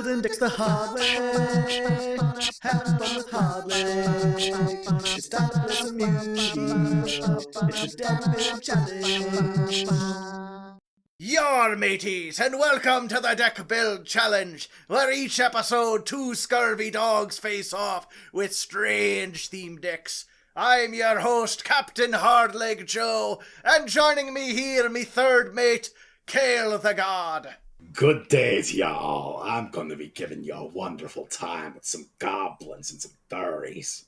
building decks the hard way. Have fun with Hardleg. It's time to play some Yugioh. It's a damn big challenge. Your mateys, and welcome to the Deck Build Challenge, where each episode two scurvy dogs face off with strange themed decks. I'm your host, Captain Hardleg Joe, and joining me here, me third mate, Kale the God. Good days, y'all. I'm going to be giving you a wonderful time with some goblins and some furries.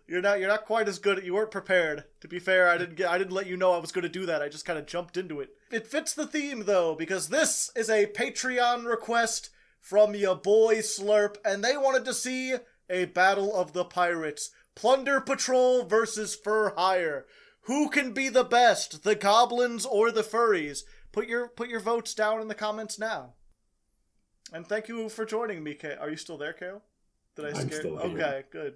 You're not quite as good. You weren't prepared. To be fair, I didn't let you know I was going to do that. I just kind of jumped into it. It fits the theme though, because this is a Patreon request from your boy Slurp, and they wanted to see a battle of the pirates. Plunder Patrol versus Fur Hire. Who can be the best, the goblins or the furries? Put your votes down in the comments now. And thank you for joining me, Kale. Are you still there, Kale? Did I scare you? Okay, good.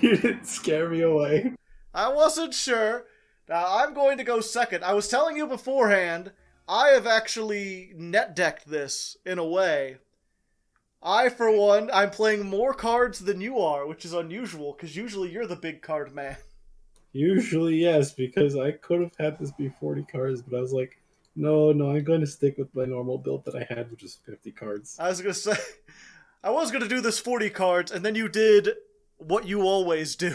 You didn't scare me away. I wasn't sure. Now, I'm going to go second. I was telling you beforehand, I have actually net-decked this, in a way. I, for one, I'm playing more cards than you are, which is unusual, because usually you're the big card man. Usually, yes, because I could have had this be 40 cards, but I was like, no, I'm going to stick with my normal build that I had, which is 50 cards. I was going to say, I was going to do this 40 cards, and then you did what you always do.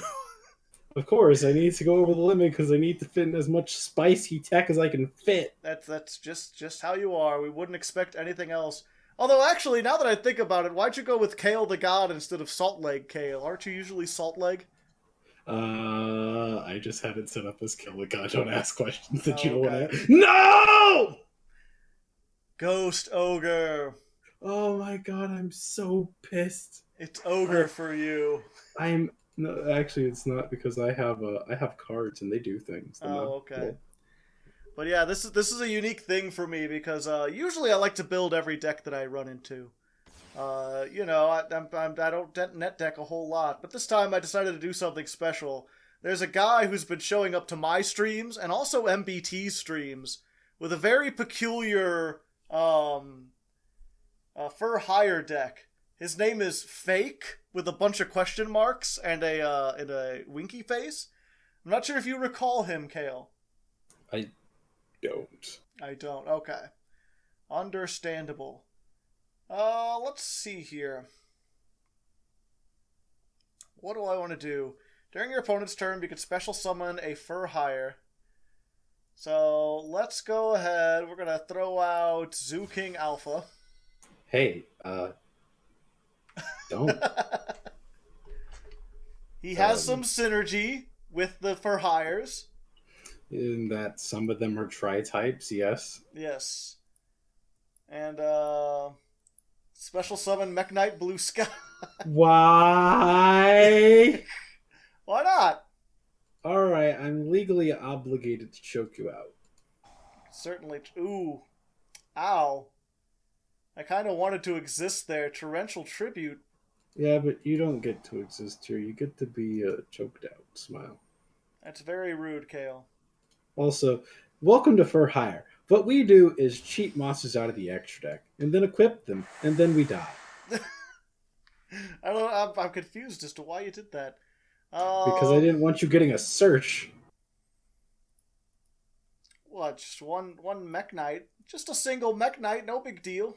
Of course, I need to go over the limit because I need to fit in as much spicy tech as I can fit. That's just how you are. We wouldn't expect anything else. Although, actually, now that I think about it, why'd you go with Kale the God instead of Saltleg Kale? Aren't you usually Saltleg? I just had it set up as Kill the God. Don't ask questions that you don't okay. want to. No! Ghost Ogre. Oh my god, I'm so pissed. It's Ogre for you. No, actually, it's not because I have cards and they do things. Okay. Cool. But yeah, this is a unique thing for me because usually I like to build every deck that I run into. You know, I don't net deck a whole lot, but this time I decided to do something special. There's a guy who's been showing up to my streams and also MBT's streams with a very peculiar Fur Hire deck. His name is Fake with a bunch of question marks and a winky face. I'm not sure if you recall him, Kale. I don't. Okay. Understandable. Let's see here. What do I want to do? During your opponent's turn, you can special summon a Fur Hire. So, let's go ahead. We're going to throw out Zoo King Alpha. Hey, don't. He has some synergy with the Fur Hires. In that some of them are tri-types, yes. Yes. And, special summon Mech Knight Blue Sky. Why? Why not? Alright, I'm legally obligated to choke you out. Certainly. Ooh. Ow. I kind of wanted to exist there. Torrential Tribute. Yeah, but you don't get to exist here. You get to be choked out. Smile. That's very rude, Kale. Also, welcome to Fur Hire. What we do is cheat monsters out of the extra deck, and then equip them, and then we die. I don't know, I'm confused as to why you did that. Because I didn't want you getting a search. What, just one Mech Knight? Just a single Mech Knight, no big deal.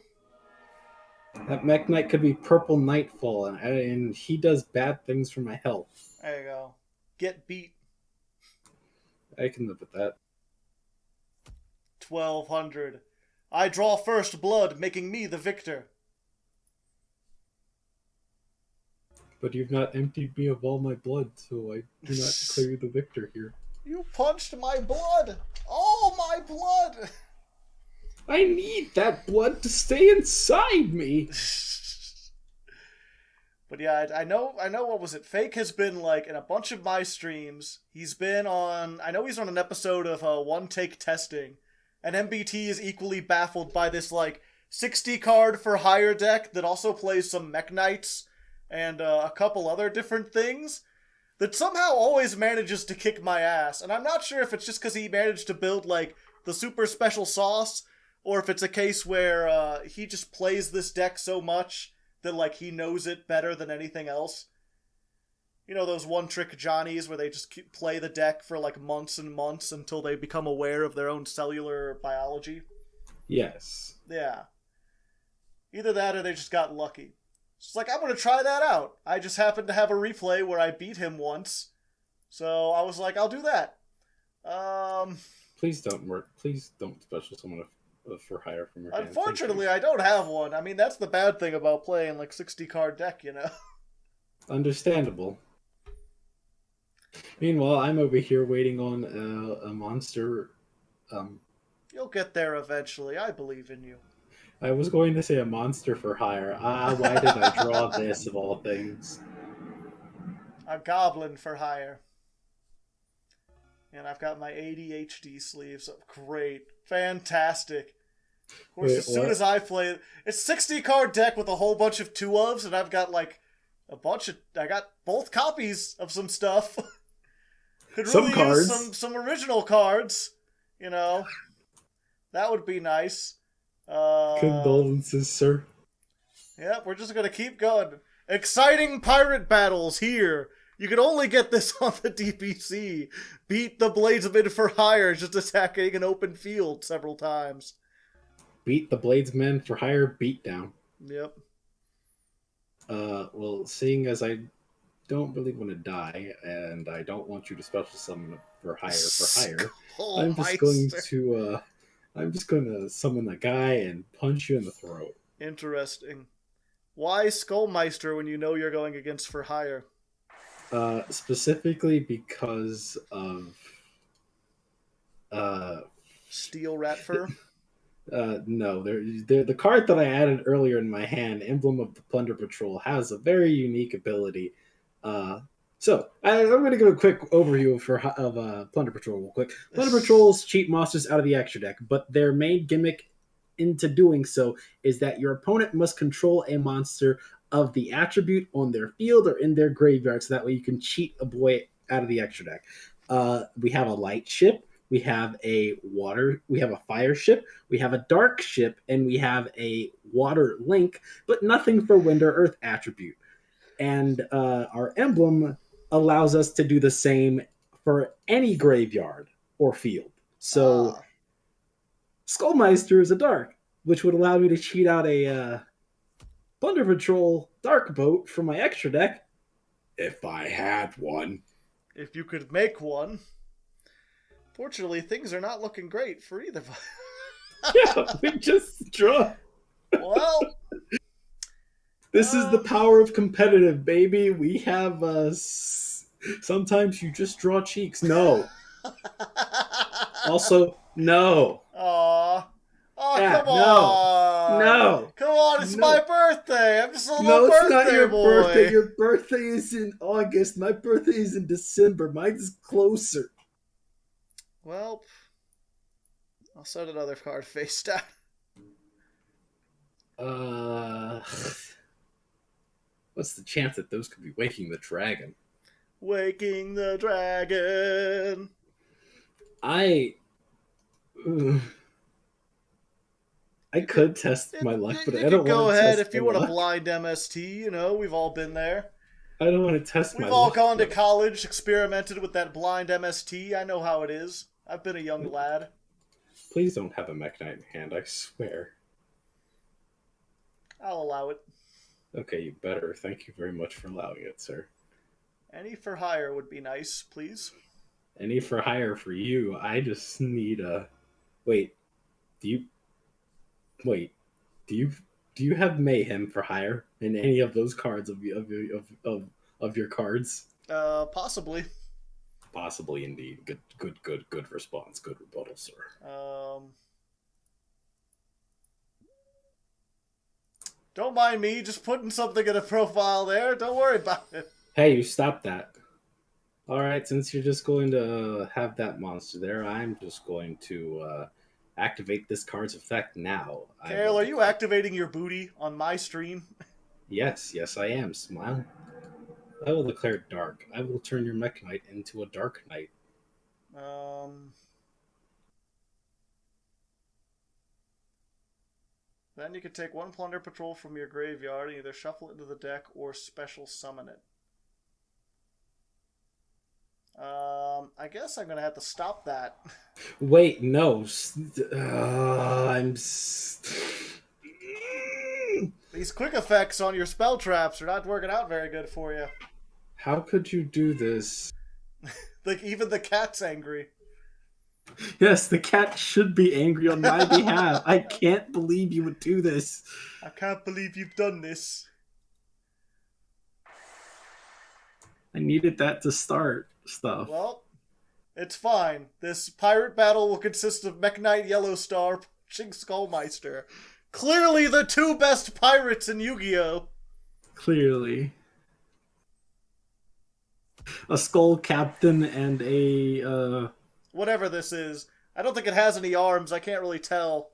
That Mech Knight could be Purple Nightfall, and he does bad things for my health. There you go. Get beat. I can live with that. 1200. I draw first blood, making me the victor. But you've not emptied me of all my blood, so I do not declare you the victor here. You punched my blood! All my blood! I need that blood to stay inside me! But yeah, I know, what was it? Fake has been, like, in a bunch of my streams. He's been on, I know he's on an episode of One Take Testing. And MBT is equally baffled by this, like, 60 card for hire deck that also plays some Mech Knights and a couple other different things that somehow always manages to kick my ass. And I'm not sure if it's just because he managed to build, like, the super special sauce, or if it's a case where he just plays this deck so much that like he knows it better than anything else. You know those one-trick Johnnies where they just play the deck for like months and months until they become aware of their own cellular biology? Yes. Yeah. Either that or they just got lucky. It's like, I'm going to try that out. I just happened to have a replay where I beat him once. So I was like, I'll do that. Please don't special summon for hire from your hand. Unfortunately, I don't have one. I mean, that's the bad thing about playing like 60-card deck, you know? Understandable. Meanwhile, I'm over here waiting on a monster. You'll get there eventually. I believe in you. I was going to say a monster for hire. Why did I draw this of all things? A goblin for hire. And I've got my ADHD sleeves. Great. Fantastic. Of course, as soon as I play it, it's 60-card deck with a whole bunch of 2-ofs, and I've got like I got both copies of some stuff. Could really use some original cards, you know. That would be nice. Condolences, sir. Yep, we're just gonna keep going. Exciting pirate battles here. You can only get this on the DPC. Beat the Bladesmen for hire, just attacking an open field several times. Beat the Bladesmen for hire beatdown. Yep. Well, seeing as I don't really want to die, and I don't want you to special summon for hire, I'm just going to summon a guy and punch you in the throat. Interesting. Why Skullmeister when you know you're going against for hire? Specifically because of Steel Ratfur? No, the card that I added earlier in my hand, Emblem of the Plunder Patrol, has a very unique ability. So I'm going to give a quick overview of Plunder Patrol real quick. Plunder Patrols cheat monsters out of the extra deck, but their main gimmick into doing so is that your opponent must control a monster of the attribute on their field or in their graveyard, so that way you can cheat a boy out of the extra deck. We have a light ship. We have a fire ship, we have a dark ship, and we have a water link, but nothing for wind or earth attribute. And our emblem allows us to do the same for any graveyard or field. So Skullmeister is a dark, which would allow me to cheat out a Plunder Patrol dark boat from my extra deck, if I had one. If you could make one. Fortunately, things are not looking great for either of us. Yeah, we just draw. Well, this is the power of competitive, baby. We have sometimes you just draw cheeks. No. Also, no. Aww. Oh, yeah, come on. No. Come on, it's my birthday. I'm just a little birthday boy. No, it's not your birthday. Your birthday is in August. My birthday is in December. Mine's closer. Well, I'll set another card face down. What's the chance that those could be Waking the Dragon? Waking the Dragon. I could test my luck, but I don't want to. Go ahead if you want a blind MST. You know, we've all been there. I don't want to test my luck. We've all gone to college, experimented with that blind MST. I know how it is. I've been a young lad. Please don't have a Mech Knight in hand, I swear. I'll allow it. Okay, you better. Thank you very much for allowing it, sir. Any for hire would be nice, please. Any for hire for you. I just need a... Wait. Do you have Mayhem for hire in any of those cards of your cards? Possibly. Possibly indeed. Good response. Good rebuttal, sir. Don't mind me, just putting something in a profile there. Don't worry about it. Hey, you stop that. Alright, since you're just going to have that monster there, I'm just going to activate this card's effect now. Kale, are you activating your booty on my stream? Yes, I am. Smile. I will declare dark. I will turn your Mech Knight into a Dark Knight. Then you can take one Plunder Patrol from your graveyard and either shuffle it into the deck or special summon it. I guess I'm gonna have to stop that. Wait, no. These quick effects on your spell traps are not working out very good for you. How could you do this? Like, even the cat's angry. Yes, the cat should be angry on my behalf. I can't believe you would do this. I can't believe you've done this. I needed that to start stuff. Well, it's fine. This pirate battle will consist of Mech Knight Yellowstar punching Skullmeister. Clearly the two best pirates in Yu-Gi-Oh! Clearly. A Skull Captain and a, Whatever this is. I don't think it has any arms. I can't really tell.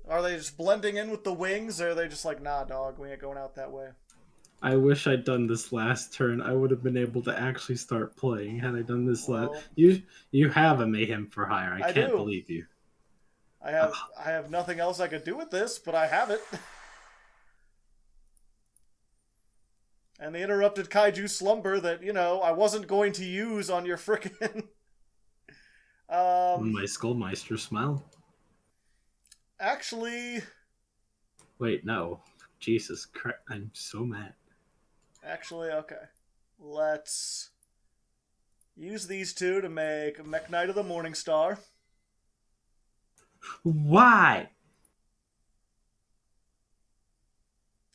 Are they just blending in with the wings, or are they just like, nah, dog, we ain't going out that way? I wish I'd done this last turn. I would have been able to actually start playing had I done this last. You have a Mayhem for Hire. I can't believe you. I have nothing else I could do with this, but I have it. And the interrupted kaiju slumber that, you know, I wasn't going to use on your frickin' My Skullmeister smile. Actually... Wait, no. Jesus Christ, I'm so mad. Actually, okay. Let's use these two to make Mech Knight of the Morningstar. Why?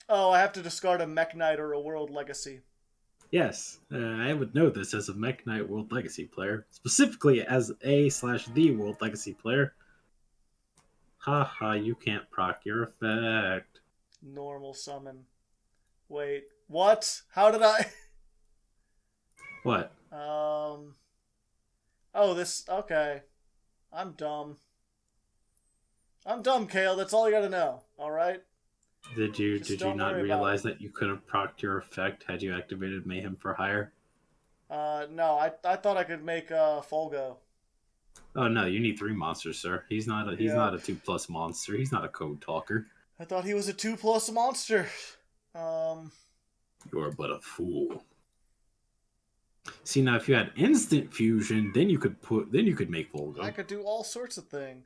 Oh, I have to discard a Mech Knight or a World Legacy. Yes, I would know this as a Mech Knight World Legacy player. Specifically as a/the World Legacy player. Haha, you can't proc your effect. Normal summon. Wait, what? How did I... What? Oh, this... Okay. I'm dumb. I'm dumb, Kale. That's all you gotta know. Alright? Did you not realize that you could have procced your effect had you activated Mayhem for Hire? No. I thought I could make Folgo. Oh no, you need 3 monsters, sir. He's not a 2+ monster. He's not a code talker. I thought he was a 2+ monster. You're but a fool. See, now if you had instant fusion, then you could make Volgo. I could do all sorts of things.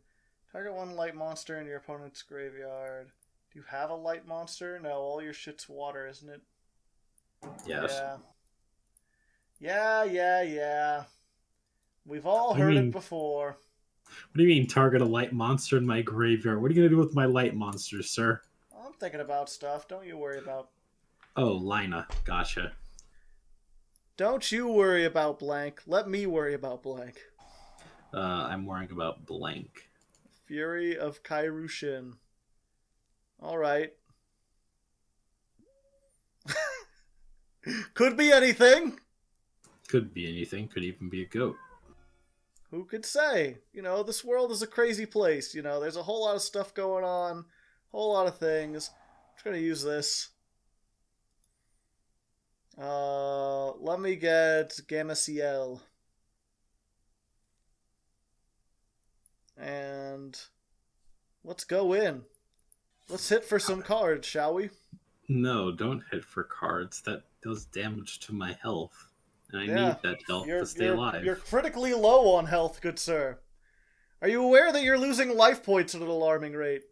Target one light monster in your opponent's graveyard. Do you have a light monster? No, all your shit's water, isn't it? Yes. Yeah. We've all heard it before. What do you mean, target a light monster in my graveyard? What are you going to do with my light monsters, sir? I'm thinking about stuff. Don't you worry about... Oh, Lina. Gotcha. Don't you worry about blank. Let me worry about blank. I'm worrying about blank. Fury of Kairushin. Alright. Could be anything. Could be anything. Could even be a goat. Who could say? You know, this world is a crazy place. You know, there's a whole lot of stuff going on. Whole lot of things. I'm just going to use this. Let me get Gamma-Ciel. And let's go in. Let's hit for some cards, shall we? No, don't hit for cards. That does damage to my health. And I need that health to stay alive. You're critically low on health, good sir. Are you aware that you're losing life points at an alarming rate?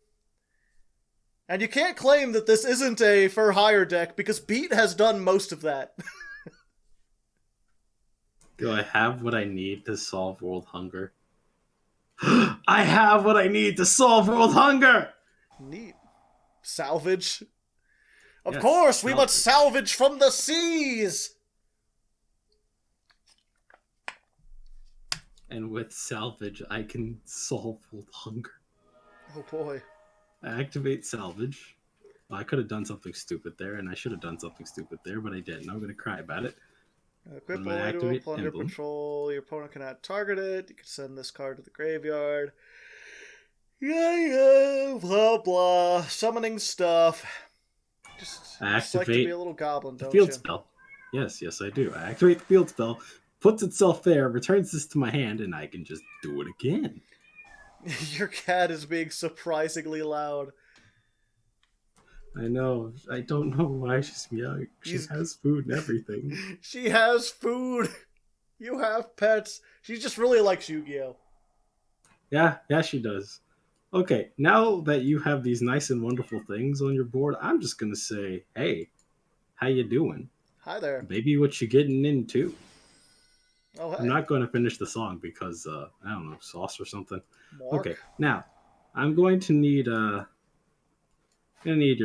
And you can't claim that this isn't a for hire deck, because Beat has done most of that. Do I have what I need to solve world hunger? I have what I need to solve world hunger! Neat. Salvage. Of Yes, course, we salvage. must salvage from the seas! And with salvage, I can solve world hunger. Oh boy. I activate salvage. Well, I could have done something stupid there, and I should have done something stupid there, but I didn't. I'm going to cry about it. Equip I'm gonna a activate Plunder emblem. Patrol. Your opponent cannot target it. You can send this card to the graveyard. Yeah, blah blah. Summoning stuff. Just like to activate be a little goblin, the don't field you? spell. Yes, I do. I activate the field spell, puts itself there, returns this to my hand, and I can just do it again. Your cat is being surprisingly loud. I know. I don't know why she's young. She has food and everything. She has food. You have pets. She just really likes Yu-Gi-Oh. Yeah, she does. Okay, now that you have these nice and wonderful things on your board, I'm just gonna say, hey, how you doing? Hi there. Baby, what you getting into? Oh, hey. I'm not going to finish the song because I don't know, sauce or something. Mark. Okay, now I'm going to need your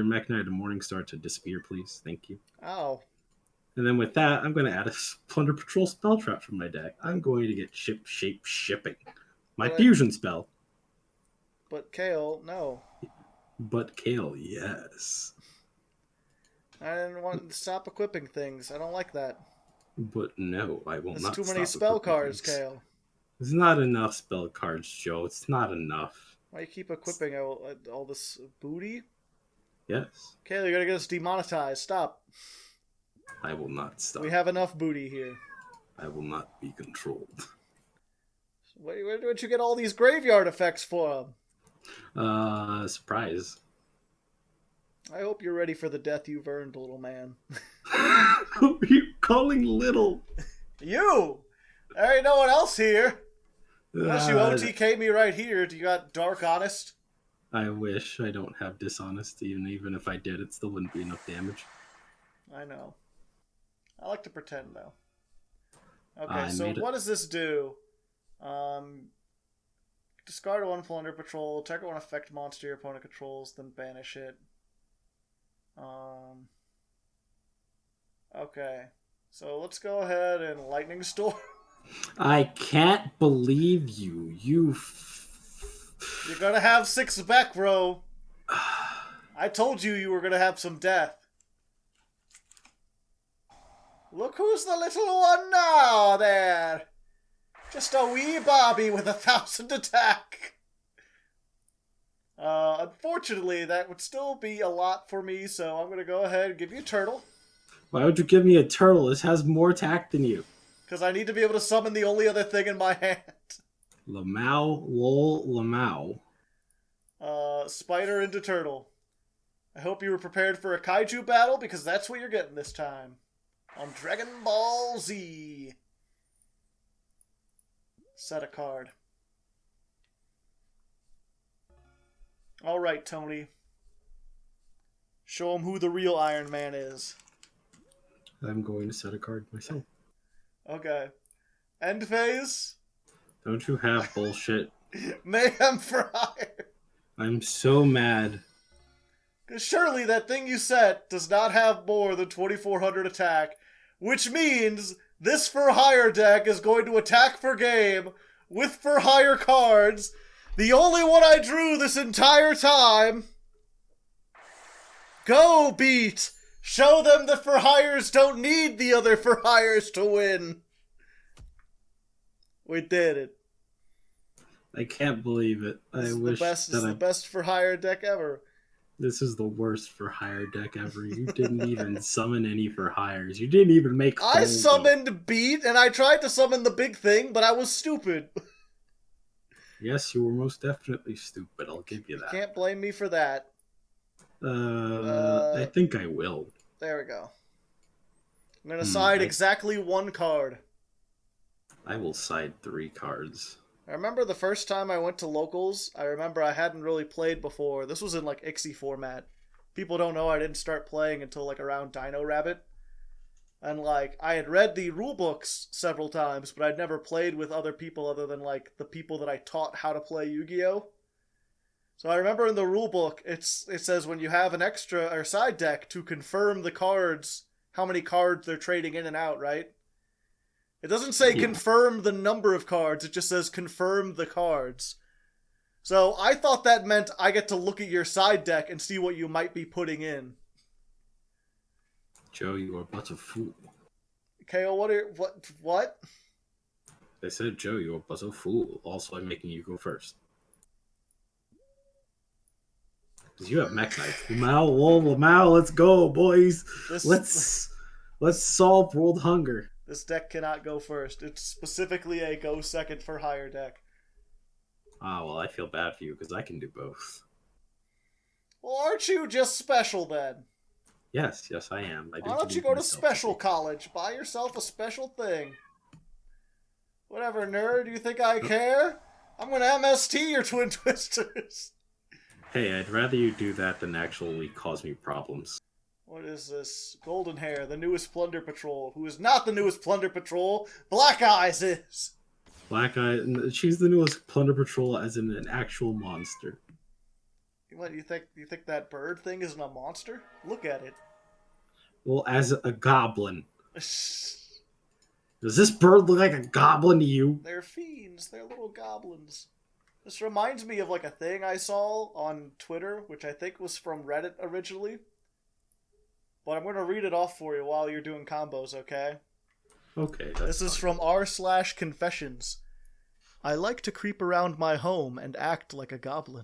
Mech Knight and Morningstar to disappear, please. Thank you. Oh. And then with that, I'm going to add a Plunder Patrol spell trap from my deck. I'm going to get shape shipping. My fusion spell. But Kale, no. But Kale, yes. I didn't want to stop equipping things. I don't like that. But no, I will That's not. too many spell cards, Kale. There's not enough spell cards, Joe. It's not enough. Why you keep equipping all this booty? Yes. Kale, you're gonna get us demonetized. Stop. I will not stop. We have enough booty here. I will not be controlled. Where did you get all these graveyard effects from? Surprise. I hope you're ready for the death you've earned, little man. Who are you calling little? You! There ain't no one else here. Unless you OTK me right here. Do you got Dark Honest? I wish. I don't have Dishonest. Even if I did, it still wouldn't be enough damage. I know. I like to pretend, though. Okay, so what does this do? Discard one Plunder Patrol, target one effect monster your opponent controls, then banish it. Okay. So let's go ahead and Lightning Storm. I can't believe you. You're gonna have 6 back row. I told you were gonna have some death. Look who's the little one now there. Just a wee Bobby with 1,000 attack. Unfortunately, that would still be a lot for me, so I'm going to go ahead and give you a turtle. Why would you give me a turtle? This has more attack than you. Because I need to be able to summon the only other thing in my hand. Lamau, lol, Lamau. Spider into turtle. I hope you were prepared for a kaiju battle, because that's what you're getting this time. On Dragon Ball Z. Set a card. Alright, Tony. Show him who the real Iron Man is. I'm going to set a card myself. Okay. End phase? Don't you have bullshit? Mayhem for hire. I'm so mad. Because surely that thing you set does not have more than 2,400 attack, which means this for hire deck is going to attack for game with for hire cards. The only one I drew this entire time. Go, Beat! Show them the for hires don't need the other for hires to win. We did it. I can't believe it. This is the best for hire deck ever. This is the worst for hire deck ever. You didn't even summon any for hires. You didn't even make. I summoned Beat and I tried to summon the big thing, but I was stupid. Yes, you were most definitely stupid. I'll give you that. You can't blame me for that. I think I will. There we go. I'm going to side exactly 1 card. I will side 3 cards. I remember the first time I went to locals, I remember I hadn't really played before. This was in like Ixie format. People don't know I didn't start playing until like around Dino Rabbit. And like, I had read the rule books several times, but I'd never played with other people other than like the people that I taught how to play Yu-Gi-Oh! So I remember in the rule book, it says when you have an extra or side deck to confirm the cards, how many cards they're trading in and out, right? It doesn't say confirm the number of cards, it just says confirm the cards. So I thought that meant I get to look at your side deck and see what you might be putting in. Joe, you are but a fool. KO, what? I said, Joe, you are but a fool. Also, I'm making you go first. Because you have Mech Knights. Lamau, let's go, boys. Let's solve world hunger. This deck cannot go first. It's specifically a go second for hire deck. Ah, well, I feel bad for you because I can do both. Well, Aren't you just special then? Yes, I am. Why don't you go to special college? Buy yourself a special thing. Whatever, nerd. You think I care? I'm gonna MST your Twin Twisters. Hey, I'd rather you do that than actually cause me problems. What is this? Golden Hair, the newest Plunder Patrol. Who is not the newest Plunder Patrol? Black Eyes is. Black Eye, she's the newest Plunder Patrol as in an actual monster. What, you think that bird thing isn't a monster? Look at it. Well, as a goblin. Does this bird look like a goblin to you? They're fiends. They're little goblins. This reminds me of like a thing I saw on Twitter, which I think was from Reddit originally. But I'm going to read it off for you while you're doing combos, okay? Okay. This is from r/confessions. I like to creep around my home and act like a goblin.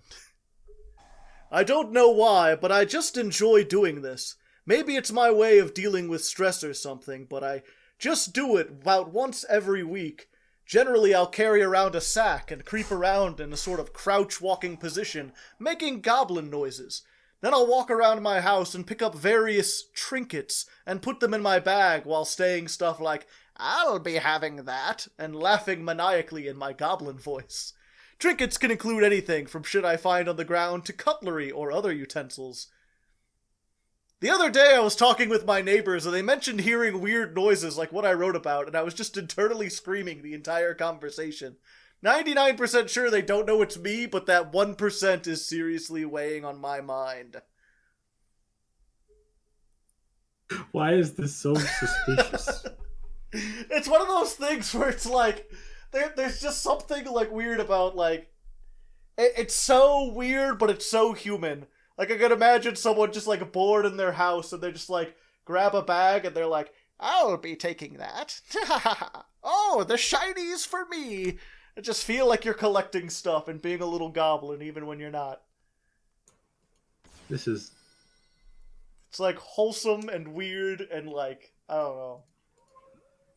I don't know why, but I just enjoy doing this. Maybe it's my way of dealing with stress or something, but I just do it about once every week. Generally, I'll carry around a sack and creep around in a sort of crouch-walking position, making goblin noises. Then I'll walk around my house and pick up various trinkets and put them in my bag while saying stuff like, "I'll be having that," and laughing maniacally in my goblin voice. Trinkets can include anything from shit I find on the ground to cutlery or other utensils. The other day I was talking with my neighbors and they mentioned hearing weird noises like what I wrote about, and I was just internally screaming the entire conversation. 99% sure they don't know it's me, but that 1% is seriously weighing on my mind. Why is this so suspicious? It's one of those things where it's like, there's just something like weird about like, it's so weird, but it's so human. Like, I could imagine someone just, like, bored in their house, and they just, like, grab a bag, and they're like, "I'll be taking that. Oh, the shinies for me." And just feel like you're collecting stuff and being a little goblin, even when you're not. This is... It's, like, wholesome and weird and, like, I don't know.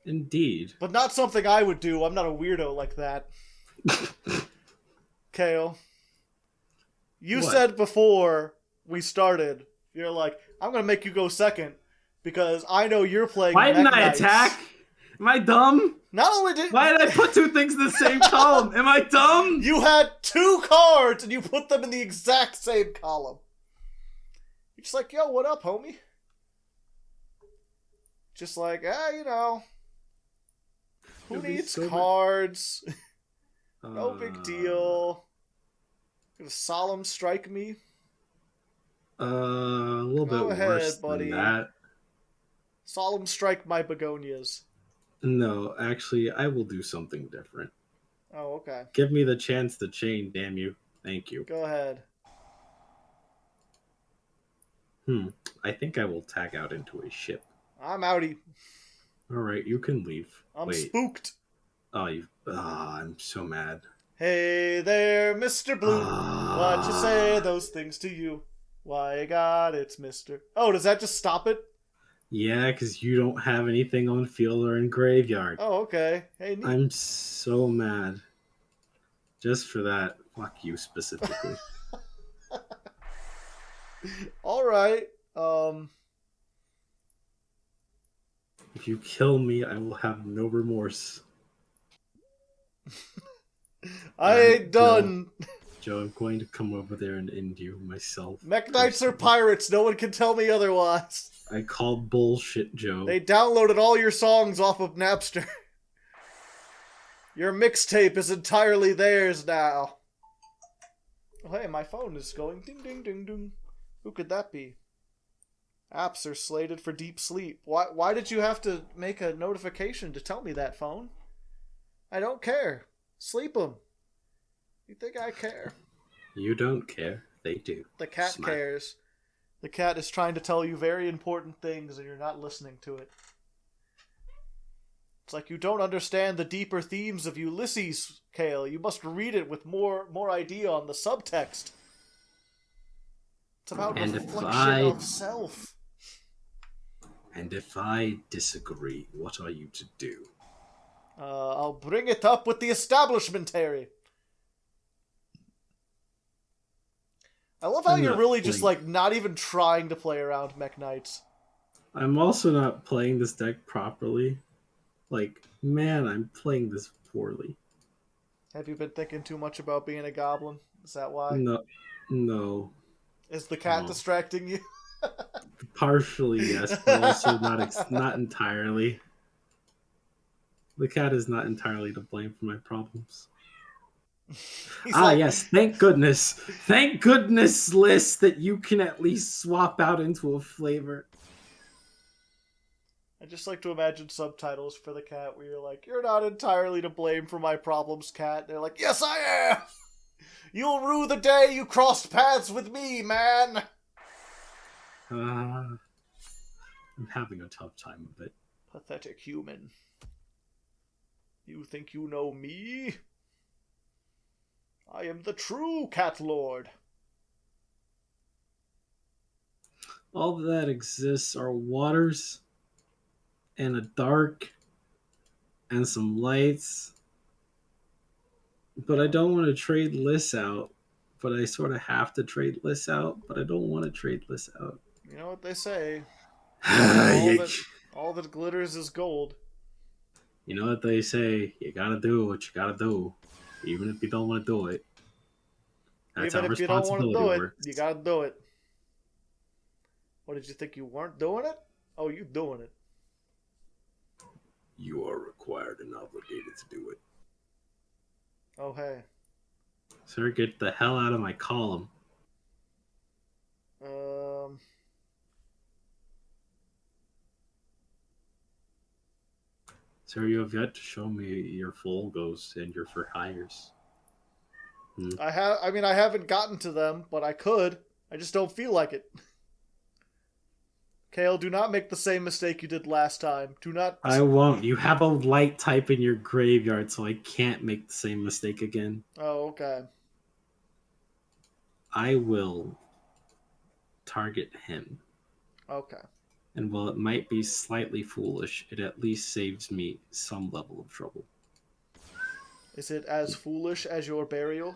Indeed. But not something I would do. I'm not a weirdo like that. Kale. You said before we started, you're like, I'm going to make you go second because I know you're playing Why didn't I Knights. attack? Am I dumb? Not only did... Why did I put two things in the same column? Am I dumb? You had two cards and you put them in the exact same column. You're just like, yo, what up, homie? Just like, you know. Who needs cards? No big deal. Gonna solemn strike me? A little Go bit ahead, worse buddy. than that. Solemn strike my begonias. No, actually, I will do something different. Oh, okay. Give me the chance to chain, damn you. Thank you. Go ahead. I think I will tag out into a ship. I'm outie. Alright, you can leave. I'm Wait. spooked. Oh, I'm so mad. Hey there, Mr. Blue. What you say those things to you? Why, God, it's Mr. Oh, does that just stop it? Yeah, because you don't have anything on field or in graveyard. Oh, okay. Hey, neat. I'm so mad. Just for that. Fuck you specifically. Alright. If you kill me, I will have no remorse. I ain't done. Joe, I'm going to come over there and end you myself. Mech Knights are pirates. No one can tell me otherwise. I call bullshit, Joe. They downloaded all your songs off of Napster. Your mixtape is entirely theirs now. Oh, hey, my phone is going ding ding ding ding. Who could that be? Apps are slated for deep sleep. Why did you have to make a notification to tell me that, phone? I don't care. Sleep 'em. You think I care? You don't care. They do. The cat cares. The cat is trying to tell you very important things and you're not listening to it. It's like you don't understand the deeper themes of Ulysses, Kale. You must read it with more idea on the subtext. It's about reflection of self. And if I disagree, what are you to do? I'll bring it up with the establishmentary. I love how I'm you're not really just, playing. like, not even trying to play around Mech Knights. I'm also not playing this deck properly. Like, man, I'm playing this poorly. Have you been thinking too much about being a goblin? Is that why? No, no. Is the cat distracting you? Partially, yes, but also not entirely. The cat is not entirely to blame for my problems. Yes, thank goodness. Thank goodness, List, that you can at least swap out into a flavor. I just like to imagine subtitles for the cat where you're like, you're not entirely to blame for my problems, cat. And they're like, yes, I am! You'll rue the day you crossed paths with me, man! I'm having a tough time of it. Pathetic human. You think you know me? I am the true Cat Lord. All that exists are waters and a dark and some lights. But I don't want to trade Liss out. But I sort of have to trade Liss out. But I don't want to trade Liss out. You know what they say. You all that glitters is gold. You know what they say. You gotta do what you gotta do. Even if you don't want to do it. That's Even how if you don't want to responsibility do works. it, you gotta do it. What, did you think you weren't doing it? Oh, you doing it. You are required and obligated to do it. Oh, hey. Sir, get the hell out of my column. Sir, you have yet to show me your full ghosts and your for hires. I haven't gotten to them, but I could. I just don't feel like it. Kale, do not make the same mistake you did last time. Do not... I won't. You have a light type in your graveyard, so I can't make the same mistake again. Oh, okay. I will target him. Okay. And while it might be slightly foolish, it at least saves me some level of trouble. Is it as foolish as your burial?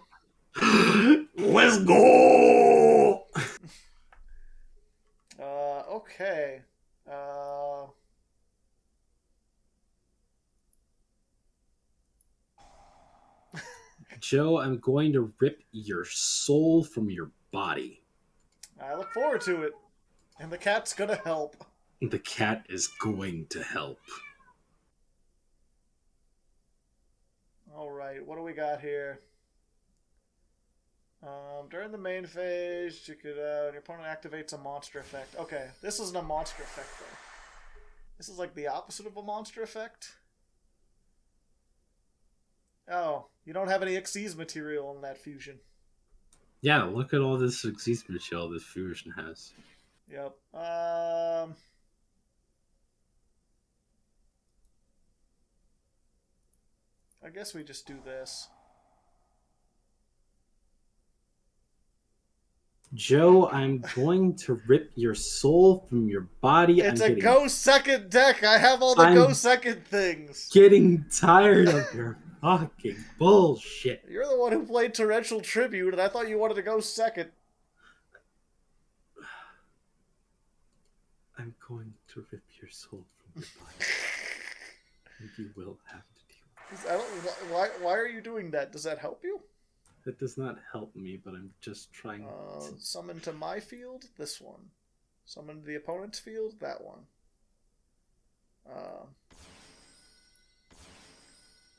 Let's go! Okay. Joe, I'm going to rip your soul from your body. I look forward to it. And the cat's gonna help. The cat is going to help. Alright, what do we got here? During the main phase, you could, your opponent activates a monster effect. Okay, this isn't a monster effect, though. This is like the opposite of a monster effect. Oh, you don't have any Xyz material in that fusion. Yeah, look at all this Xyz material this fusion has. Yep. I guess we just do this. Joe, I'm going to rip your soul from your body. It's a go second deck. I have all the go second things. Getting tired of your fucking bullshit. You're the one who played Torrential Tribute, and I thought you wanted to go second. I'm going to rip your soul from your body. And you will have to deal with it. Why are you doing that? Does that help you? That does not help me, but I'm just trying to... Summon to my field, this one. Summon to the opponent's field, that one. I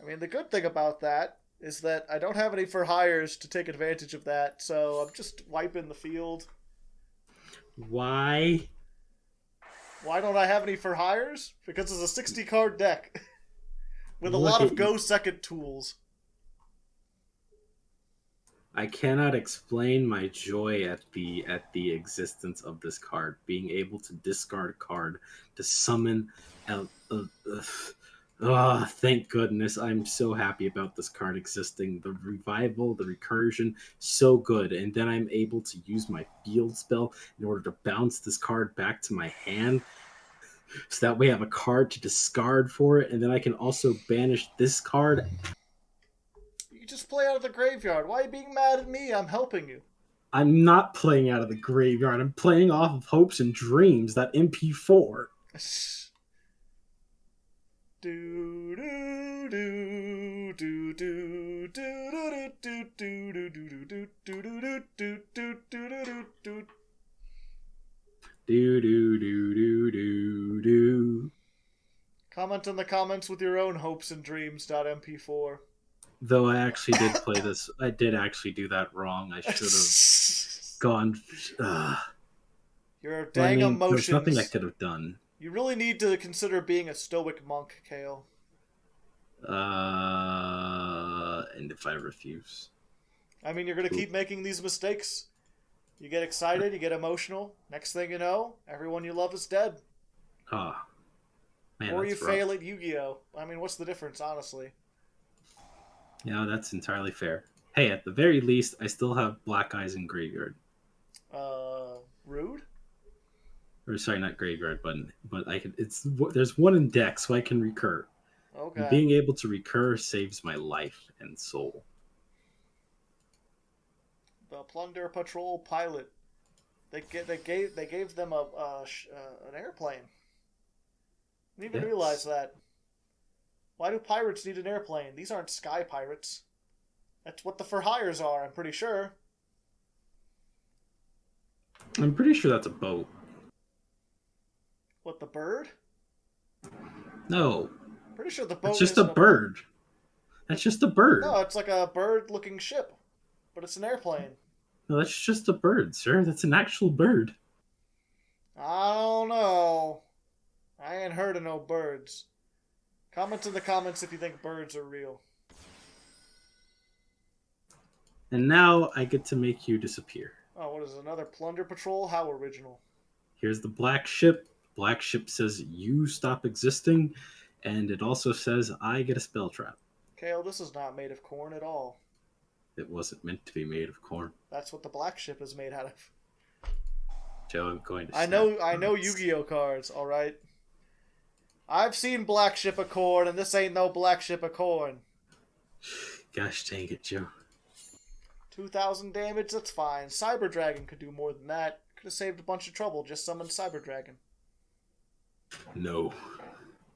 mean, the good thing about that is that I don't have any for hires to take advantage of that, so I'm just wiping the field. Why? Why don't I have any for hires? Because it's a 60 card deck with a lot of go second tools. I cannot explain my joy at the existence of this card. Being able to discard a card to summon thank goodness. I'm so happy about this card existing. The revival, the recursion, so good. And then I'm able to use my field spell in order to bounce this card back to my hand. So that way I have a card to discard for it. And then I can also banish this card. You just play out of the graveyard. Why are you being mad at me? I'm helping you. I'm not playing out of the graveyard. I'm playing off of hopes and dreams, that MP4. Do do do do do do do do do do do do do do do do do. Do do do do do do. Comment in the comments with your own hopes and dreams.mp4. Though I actually did play this, I did actually do that wrong. I should have gone. Your Well, I dang mean, there's nothing I emotions. could have done. You really need to consider being a stoic monk, Kale. And if I refuse, I mean, you're gonna keep making these mistakes. You get excited, you get emotional. Next thing you know, everyone you love is dead. ah, man, Or you that's rough. fail at Yu-Gi-Oh. I mean, what's the difference, honestly? Yeah, that's entirely fair. Hey, at the very least, I still have black eyes in graveyard. Rude? Or sorry, not graveyard, but I can. It's there's one in deck, so I can recur. Okay. And being able to recur saves my life and soul. The Plunder Patroll pilot. They gave them an airplane. I didn't even Yes. realize that. Why do pirates need an airplane? These aren't sky pirates. That's what the for hires are, I'm pretty sure. I'm pretty sure that's a boat. What, the bird? No, Pretty sure the boat it's just isn't a bird. That's just a bird. No, it's like a bird-looking ship, but it's an airplane. No, that's just a bird, sir. That's an actual bird. I don't know. I ain't heard of no birds. Comment in the comments if you think birds are real. And now I get to make you disappear. Oh, what is it, another Plunder Patrol? How original. Here's the black ship. Black ship says you stop existing, and it also says I get a spell trap. Kale, this is not made of corn at all. It wasn't meant to be made of corn. That's what the black ship is made out of. Joe, I'm going to. I know Yu-Gi-Oh cards, alright? I've seen black ship of corn, and this ain't no black ship of corn. Gosh dang it, Joe. 2,000 damage, that's fine. Cyber Dragon could do more than that. Could have saved a bunch of trouble, just summoned Cyber Dragon. No.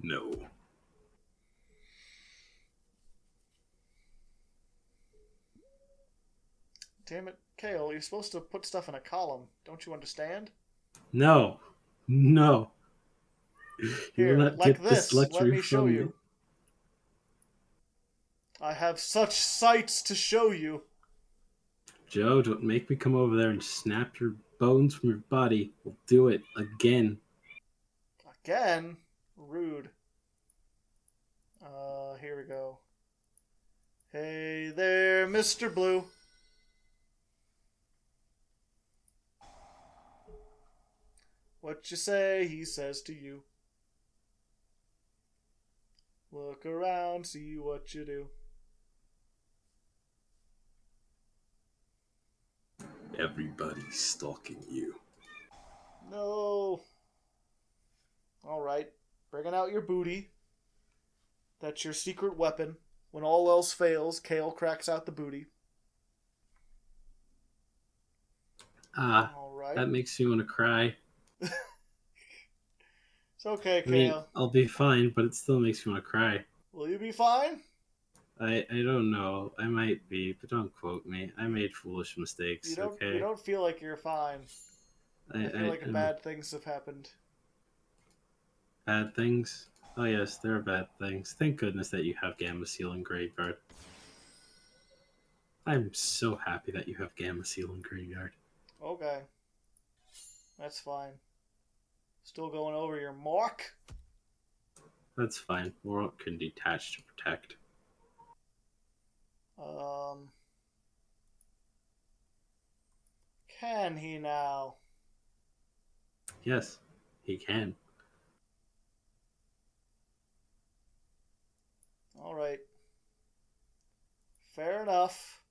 No. Damn it, Kale, you're supposed to put stuff in a column. Don't you understand? No. No. Here, You will not like get this. Let luxury me show from you. I have such sights to show you. Joe, don't make me come over there and snap your bones from your body. We'll do it again. Again? Rude. Here we go. Hey there, Mr. Blue. What you say, he says to you. Look around, see what you do. Everybody's stalking you. No. Alright, bringing out your booty. That's your secret weapon. When all else fails, Kale cracks out the booty. Alright. That makes me want to cry. It's okay, I mean, Kale. I'll be fine, but it still makes me want to cry. Will you be fine? I don't know. I might be, but don't quote me. I made foolish mistakes, okay? You don't feel like you're fine. I feel like bad things have happened. Bad things? Oh yes, there are bad things. Thank goodness that you have Gamma Seal in Graveyard. I'm so happy that you have Gamma Seal in Graveyard. Okay. That's fine. Still going over your mark? That's fine. Morok can detach to protect. Can he now? Yes, he can. Alright. Fair enough.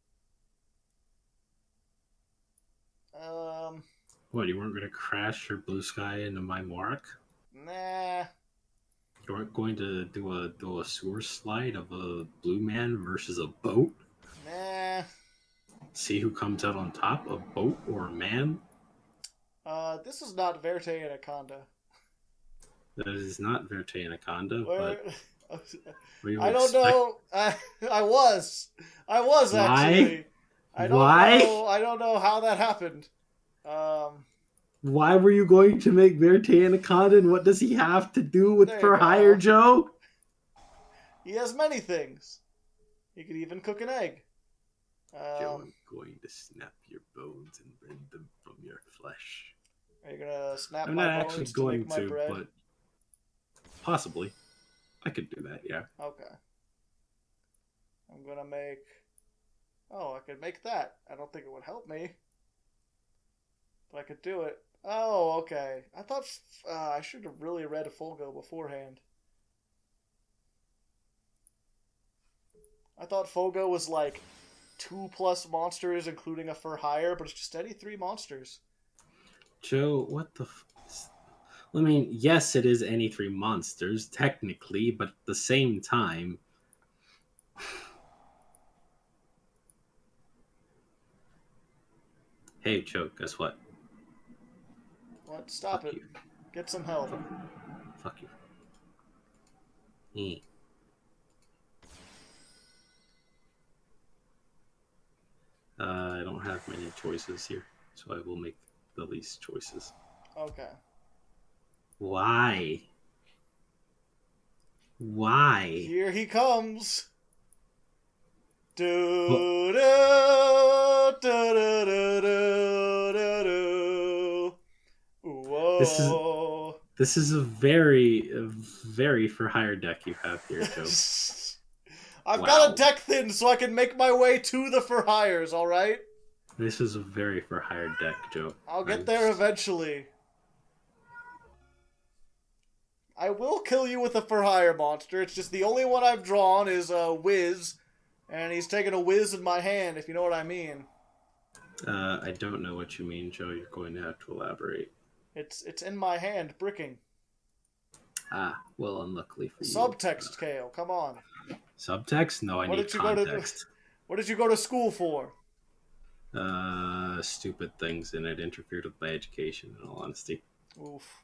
What, you weren't going to crash your blue sky into my Morok? Nah. You weren't going to do a sewer slide of a blue man versus a boat? Nah. See who comes out on top, a boat or a man? This is not Verte Anaconda. That is not Verte Anaconda, Where? but we I would don't expect. know. I was Why? actually. I don't Why? know. I don't know how that happened. Why were you going to make Verte Anaconda, and what does he have to do with There you for hire, go. Joe? He has many things. He could even cook an egg. Joe, I'm going to snap your bones and rend them from your flesh. Are you gonna snap I'm my not bones actually to going make my to, bread? but possibly. I could do that, yeah. Okay. I'm gonna make. Oh, I could make that. I don't think it would help me, but I could do it. Oh, okay. I thought I should have really read a Fulgo beforehand. I thought Fulgo was like 2+ monsters, including a for hire, but it's just any 3 monsters. Joe, what the I mean, yes, it is any 3 monsters, technically, but at the same time... Hey, Joe, guess what? What? Stop Fuck it. you. Get some help. Fuck you. I don't have many choices here, so I will make the least choices. Okay. Why? Why? Here he comes. Well, Do do do do do do do. Whoa. this is a very for hire deck you have here, Joe. I've Wow. got a deck thin so I can make my way to the for hires, alright? This is a very for hire deck, Joe. I'll get there eventually. I will kill you with a for hire monster. It's just the only one I've drawn is a Wiz, and he's taking a Wiz in my hand, if you know what I mean. I don't know what you mean, Joe. You're going to have to elaborate. It's in my hand, bricking. Ah, well, unluckily for you. Subtext, Kale. Come on. Subtext? No, I need context. What did you go to school for? Stupid things, and it interfered with my education, in all honesty. Oof.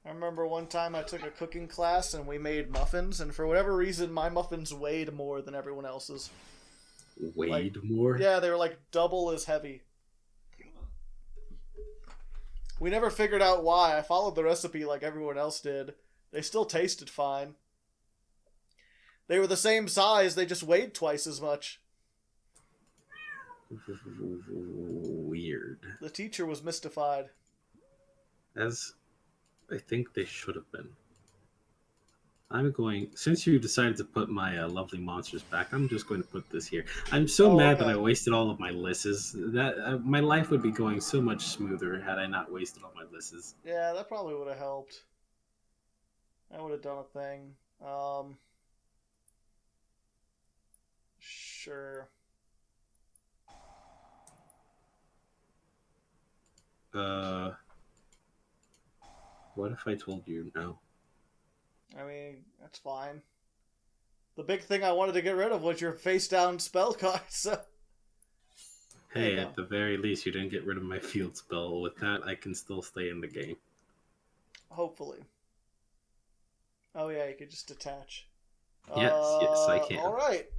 I remember one time I took a cooking class and we made muffins, and for whatever reason, my muffins weighed more than everyone else's. Weighed more? Yeah, they were like double as heavy. We never figured out why. I followed the recipe like everyone else did. They still tasted fine. They were the same size, they just weighed twice as much. Weird. The teacher was mystified. As I think they should have been. I'm going, since you decided to put my lovely monsters back, I'm just going to put this here. I'm so mad that I wasted all of my lists. That my life would be going so much smoother had I not wasted all my lists. Yeah, that probably would have helped. That would have done a thing. Sure. What if I told you no? I mean, that's fine. The big thing I wanted to get rid of was your face-down spell card, so... Hey, at the very least, you didn't get rid of my field spell. With that, I can still stay in the game. Hopefully. Oh yeah, you could just detach. Yes, I can. Alright.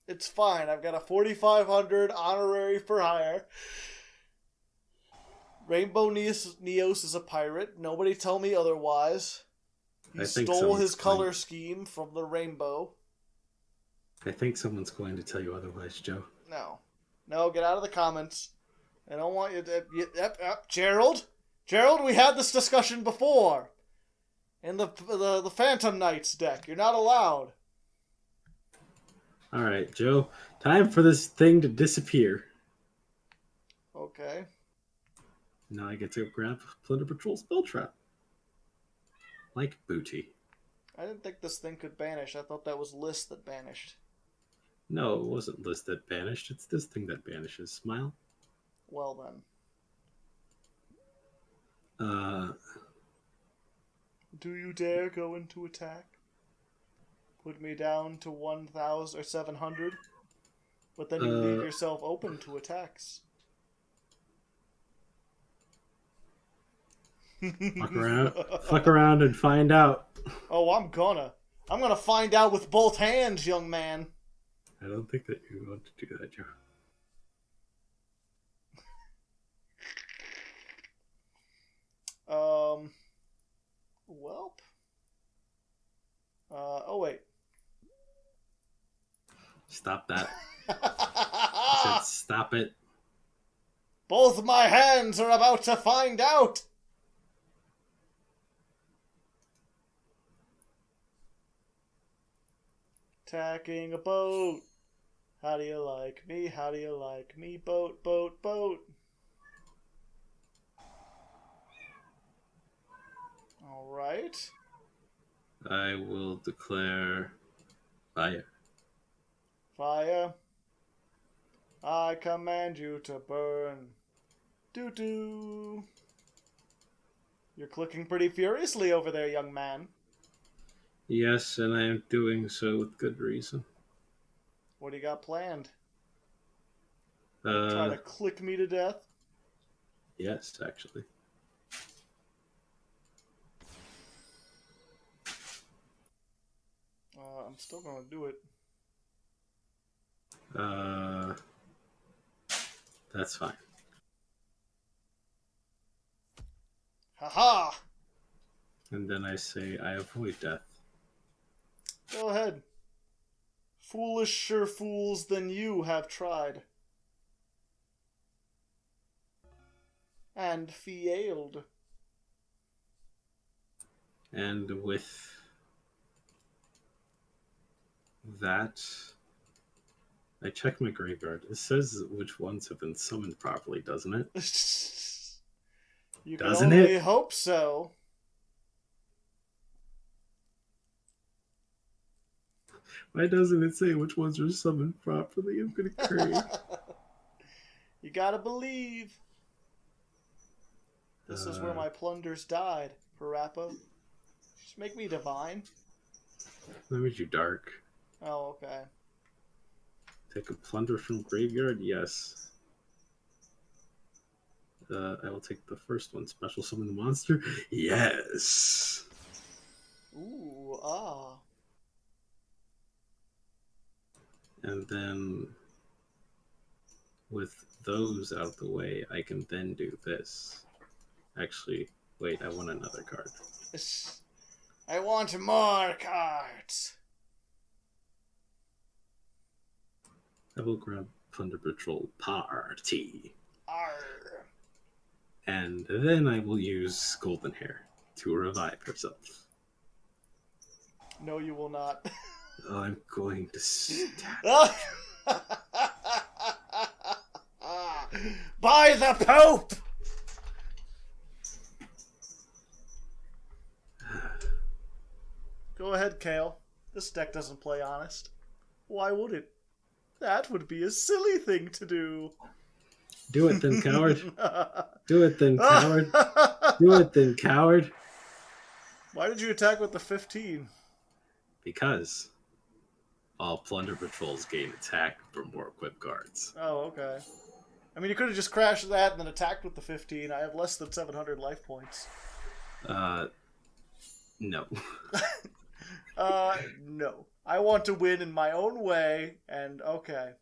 It's fine. I've got a 4,500 honorary for hire. Rainbow Neos is a pirate. Nobody tell me otherwise. He stole his color scheme from the rainbow. I think someone's going to tell you otherwise, Joe. No. No, get out of the comments. I don't want you to... Gerald? Gerald, we had this discussion before. In the Phantom Knights deck. You're not allowed. Alright, Joe. Time for this thing to disappear. Okay. Now I get to grab Plunder Patrol spell trap. Like booty. I didn't think this thing could banish. I thought that was List that banished. No, it wasn't List that banished. It's this thing that banishes. Smile. Well then. Do you dare go into attack? Put me down to 1,000 or 700. But then you leave yourself open to attacks. Fuck around and find out. Oh, I'm gonna find out with both hands, young man. I don't think that you want to do that, Joe. Welp. Oh wait. Stop that. I said stop it. Both my hands are about to find out. Attacking a boat. How do you like me? How do you like me? Boat, boat, boat. Alright. I will declare fire. Fire. I command you to burn. Doo-doo. You're clicking pretty furiously over there, young man. Yes, and I am doing so with good reason. What do you got planned? Try to click me to death? Yes, actually. I'm still gonna do it. That's fine. Haha! And then I say I avoid death. Go ahead. Foolisher fools than you have tried. And failed. And with that, I check my graveyard. It says which ones have been summoned properly, doesn't it? You Doesn't can only it? hope so. Why doesn't it say which ones are summoned properly? I'm gonna crazy. You gotta believe. This is where my plunders died, Parappa. Just make me divine. That made you dark. Oh, okay. Take a plunder from graveyard? Yes. I will take the first one. Special summon the monster? Yes. Ooh, ah. And then with those out of the way, I can then do this. Actually, wait, I want another card. I want more cards. I will grab Plunder Patrol Party. Arr. And then I will use Golden Hair to revive herself. No, you will not. I'm going to stab. By the Pope! Go ahead, Kale. This deck doesn't play honest. Why would it? That would be a silly thing to do. Do it then, coward. Do it then, coward. Do it then, coward. Why did you attack with the 15? Because all Plunder Patrols gain attack for more equipped cards. Oh, okay. I mean, you could have just crashed that and then attacked with the 15. I have less than 700 life points. No. No. I want to win in my own way, and okay.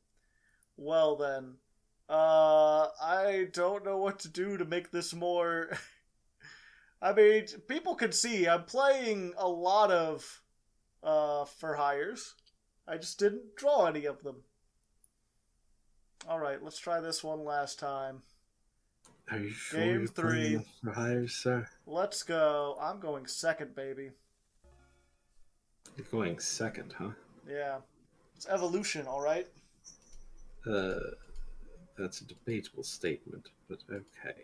Well then. I don't know what to do to make this more... I mean, people can see I'm playing a lot of for hires. I just didn't draw any of them. Alright, let's try this one last time. Are you sure Game you're 3. playing for hires, sir? Let's go. I'm going second, baby. You're going second, huh? Yeah. It's evolution, alright? That's a debatable statement, but okay.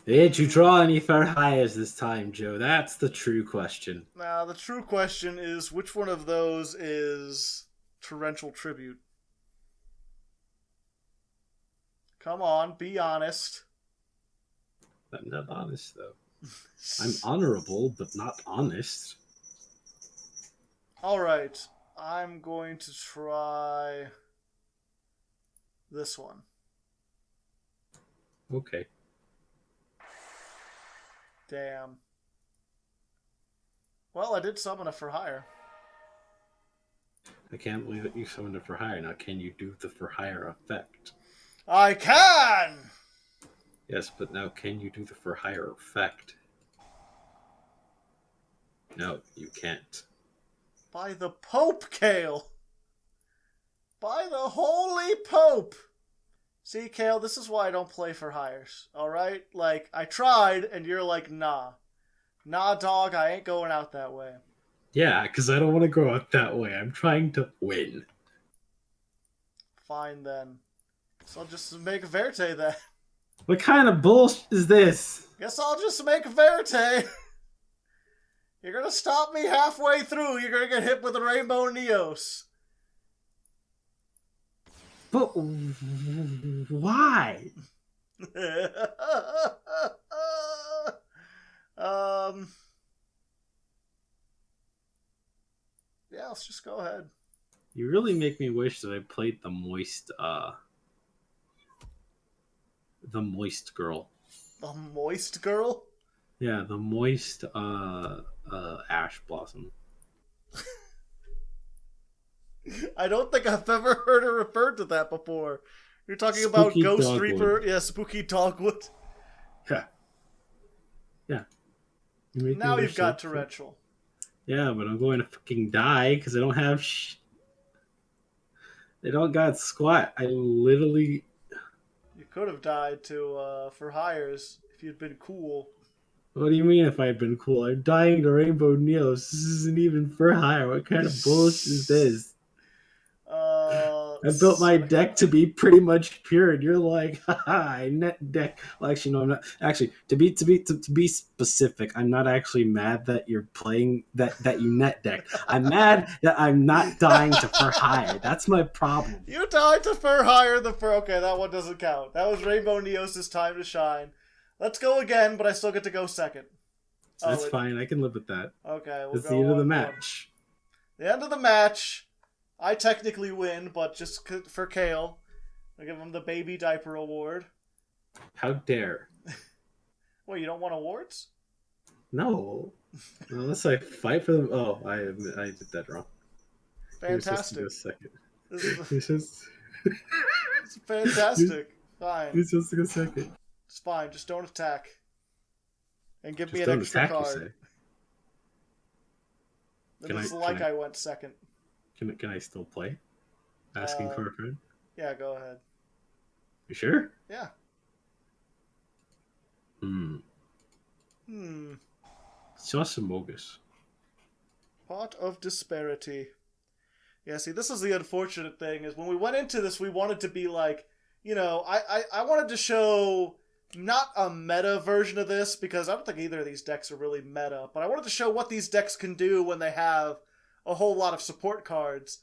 Did you draw any fair hires this time, Joe? That's the true question. Now, the true question is, which one of those is Torrential Tribute? Come on, be honest. I'm not honest, though. I'm honorable, but not honest. Alright. I'm going to try this one. Okay. Damn. Well, I did summon a for hire. I can't believe that you summoned it for hire. Now, can you do the for hire effect? I can! Yes, but now can you do the for hire effect? No, you can't. By the Pope, Kale! By the Holy Pope! See, Kale, this is why I don't play for hires, alright? Like, I tried, and you're like, nah. Nah, dog, I ain't going out that way. Yeah, because I don't want to go out that way. I'm trying to win. Fine, then. Guess I'll just make Verte, then. What kind of bullshit is this? Guess I'll just make Verte. You're gonna stop me halfway through. You're gonna get hit with a Rainbow Neos. But why? Yeah, let's just go ahead. You really make me wish that I played the moist girl. The moist girl? Yeah, the moist ash blossom. I don't think I've ever heard her referred to that before. You're talking about Spooky Ghost Dogwood. Reaper? Yeah, Spooky Dogwood. Yeah. Yeah. You make me Now wish you've got that- torrential. Yeah, but I'm going to fucking die because I don't have They don't got squat. I literally... You could have died to for hires if you'd been cool. What do you mean if I had been cool? I'm dying to Rainbow Neos. This isn't even for hire. What kind of bullshit is this? I built my deck to be pretty much pure, and you're like, haha, I net deck. Well, actually, no, I'm not. Actually, to be specific, I'm not actually mad that you're playing that you net deck. I'm mad that I'm not dying to for hire. That's my problem. You died to for hire the fur. Okay, that one doesn't count. That was Rainbow Neos' time to shine. Let's go again, but I still get to go second. That's fine. I can live with that. Okay, we'll That's go the end of the 1-1. match. The end of the match. I technically win, but just for Kale, I give him the baby diaper award. How dare? Wait, you don't want awards? No. Unless I fight for them. Oh, I did that wrong. Fantastic. You're supposed to go This is second. You're supposed- it's fantastic. Fine. You're supposed to go second. It's fine. Just don't attack. And give Just me an don't extra attack, you card. say. Then Can it's I- like can I- I went second. Can I still play? Asking for a friend? Yeah, go ahead. You sure? Yeah. Sausamogus. Pot of disparity. Yeah, see, this is the unfortunate thing, is when we went into this, we wanted to be like, you know, I wanted to show not a meta version of this, because I don't think either of these decks are really meta, but I wanted to show what these decks can do when they have a whole lot of support cards.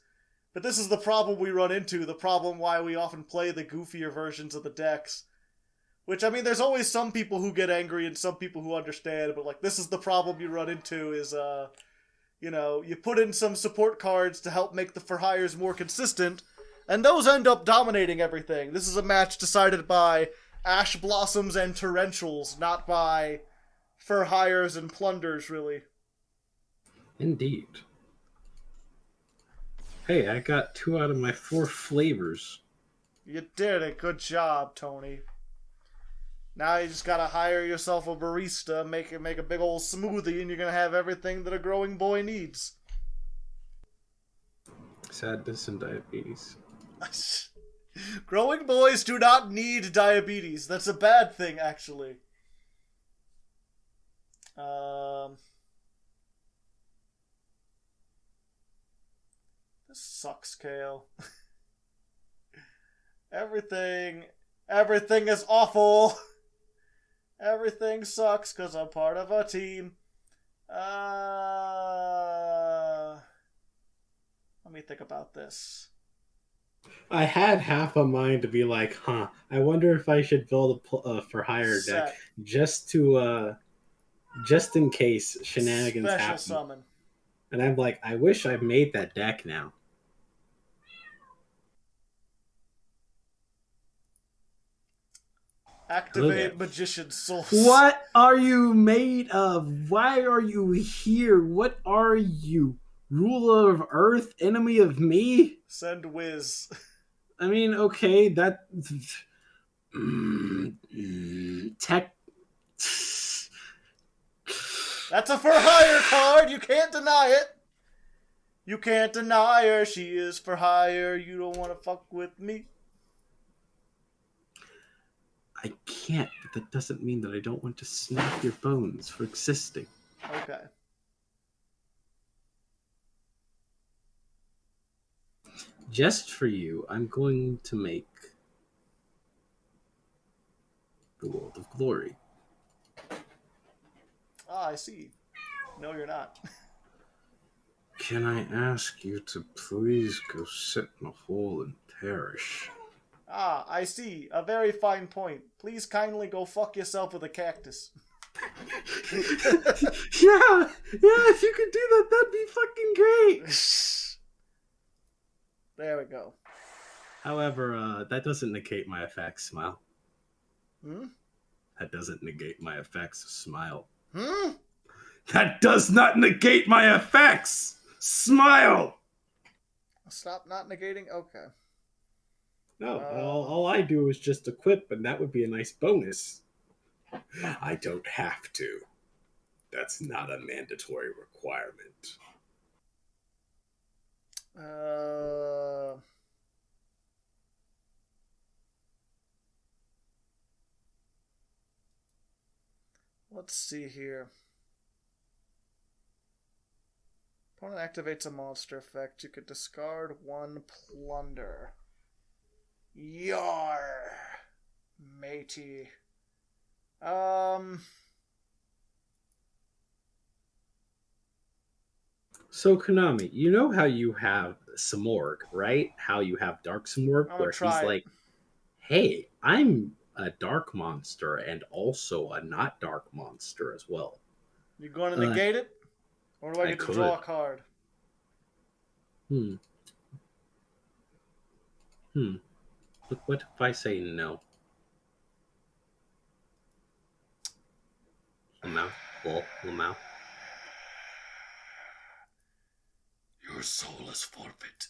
But this is the problem we run into, the problem why we often play the goofier versions of the decks. Which, I mean, there's always some people who get angry and some people who understand, but, like, this is the problem you run into is, you know, you put in some support cards to help make the for hires more consistent, and those end up dominating everything. This is a match decided by Ash Blossoms and Torrentials, not by for hires and Plunders, really. Indeed. Hey, I got 2 out of my 4 flavors. You did a good job, Tony. Now you just gotta hire yourself a barista, make a big old smoothie, and you're gonna have everything that a growing boy needs. Sadness and diabetes. Growing boys do not need diabetes. That's a bad thing, actually. This sucks, Kale. Everything is awful. Everything sucks because I'm part of a team. Let me think about this. I had half a mind to be like, I wonder if I should build a for hire deck Set. just to just in case shenanigans Special happen. summon. And I'm like, I wish I made that deck now. Activate Magician's Soul. What are you made of? Why are you here? What are you? Ruler of Earth? Enemy of me? Send Wiz. I mean, okay, that... Tech... That's a for hire card. You can't deny it. You can't deny her. She is for hire. You don't want to fuck with me. I can't, but that doesn't mean that I don't want to snap your bones for existing. Okay. Just for you, I'm going to make the World of Glory. Ah, I see. No, you're not. Can I ask you to please go sit in a hole and perish? Ah, I see. A very fine point. Please kindly go fuck yourself with a cactus. Yeah, if you could do that, that'd be fucking great. There we go. However, that doesn't negate my effects, Smile. Hmm? That doesn't negate my effects, Smile. Hmm? That does not negate my effects! Smile! Stop not negating? Okay. No, all I do is just equip, and that would be a nice bonus. I don't have to. That's not a mandatory requirement. Let's see here. Opponent activates a monster effect. You could discard one Plunder. Yar, matey. So, Konami, you know how you have Samorg, right? How you have Dark Samorg, where he's like, hey, I'm a dark monster and also a not dark monster as well. You going to negate it? Or do I get to draw a card? Look, what if I say no? Lamau. Your soul is forfeit.